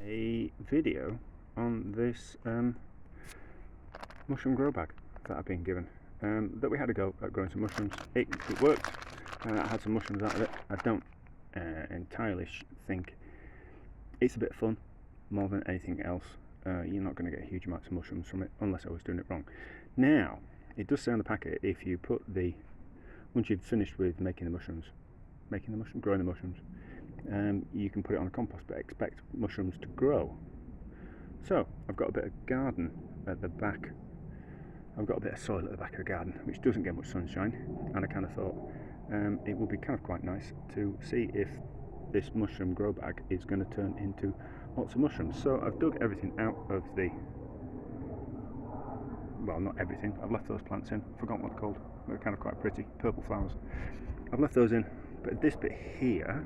a video on this mushroom grow bag that I've been given, that we had a go at growing some mushrooms. It worked, and I had some mushrooms out of it. I don't entirely think it's a bit of fun more than anything else. You're not going to get huge amounts of mushrooms from it unless I was doing it wrong. Now, it does say on the packet, if you put once you've finished with growing the mushrooms, you can put it on a compost, but expect mushrooms to grow. So I've got a bit of garden at the back. I've got a bit of soil at the back of the garden, which doesn't get much sunshine, and I kind of thought it would be kind of quite nice to see if this mushroom grow bag is going to turn into lots of mushrooms. So I've dug everything out of well, not everything, I've left those plants in. I've forgotten what they're called. They're kind of quite pretty, purple flowers. I've left those in, but this bit here,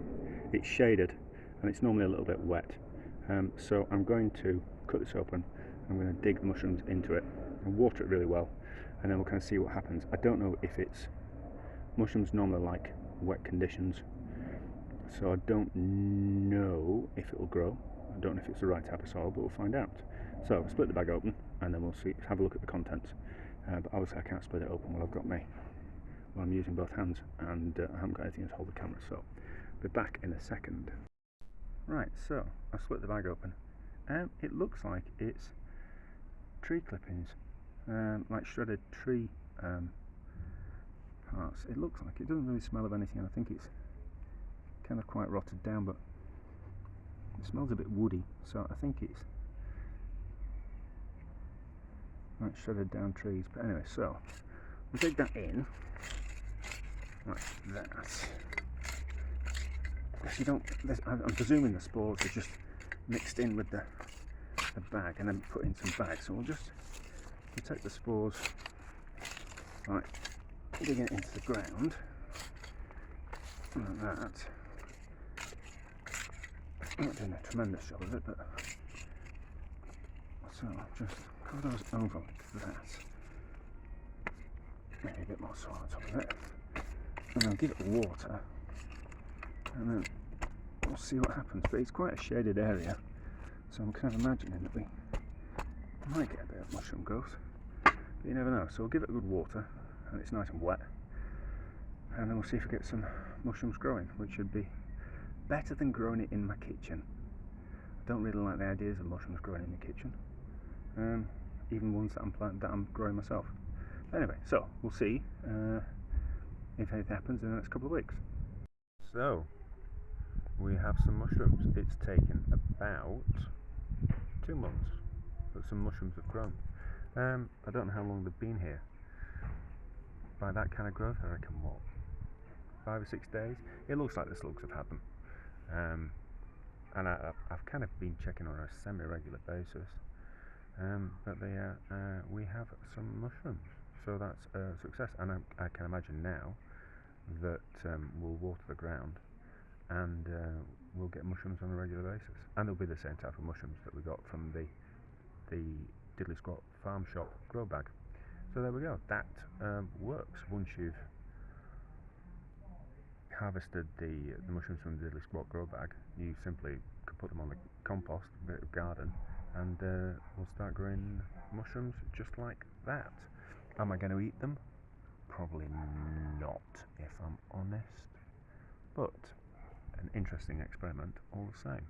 it's shaded and it's normally a little bit wet. So I'm going to cut this open. I'm going to dig the mushrooms into it and water it really well, and then we'll kind of see what happens. I don't know if mushrooms normally like wet conditions, so I don't know if it will grow. I don't know if it's the right type of soil, but we'll find out. So I'll split the bag open and then we'll have a look at the contents. But obviously I can't split it open while I'm using both hands, and I haven't got anything to hold the camera, so I'll be back in a second. Right, so I've split the bag open. It looks like it's tree clippings, like shredded tree parts. It looks like it doesn't really smell of anything. I think it's kind of quite rotted down, but it smells a bit woody, so I think it's like shredded down trees. But anyway, so we'll take that in like that. I'm presuming the spores are just mixed in with the bag and then put in some bags. So we'll take the spores, like digging it into the ground like that. I'm not doing a tremendous job of it, but so just cover those over like that. Maybe a bit more soil on top of it, and then give it water, and then we'll see what happens. But it's quite a shaded area, so I'm kind of imagining that we might get a bit of mushroom growth, but you never know. So we'll give it a good water, and it's nice and wet, and then we'll see if we get some mushrooms growing, which should be better than growing it in my kitchen. I don't really like the ideas of mushrooms growing in the kitchen, even ones that I'm growing myself. Anyway, so we'll see if anything happens in the next couple of weeks. So we have some mushrooms. It's taken about 2 months, but some mushrooms have grown. I don't know how long they've been here. By that kind of growth, I reckon 5 or 6 days. It looks like the slugs have had them. And I've kind of been checking on a semi-regular basis, but we have some mushrooms, so that's a success. And I can imagine now that we'll water the ground and we'll get mushrooms on a regular basis, and they'll be the same type of mushrooms that we got from the Diddley Squat Farm Shop grow bag. So there we go. That works. Once you've harvested the mushrooms from the Diddley Squat grow bag, you simply can put them on the compost, a bit of garden, and we'll start growing mushrooms just like that. Am I going to eat them? Probably not, if I'm honest, but an interesting experiment all the same.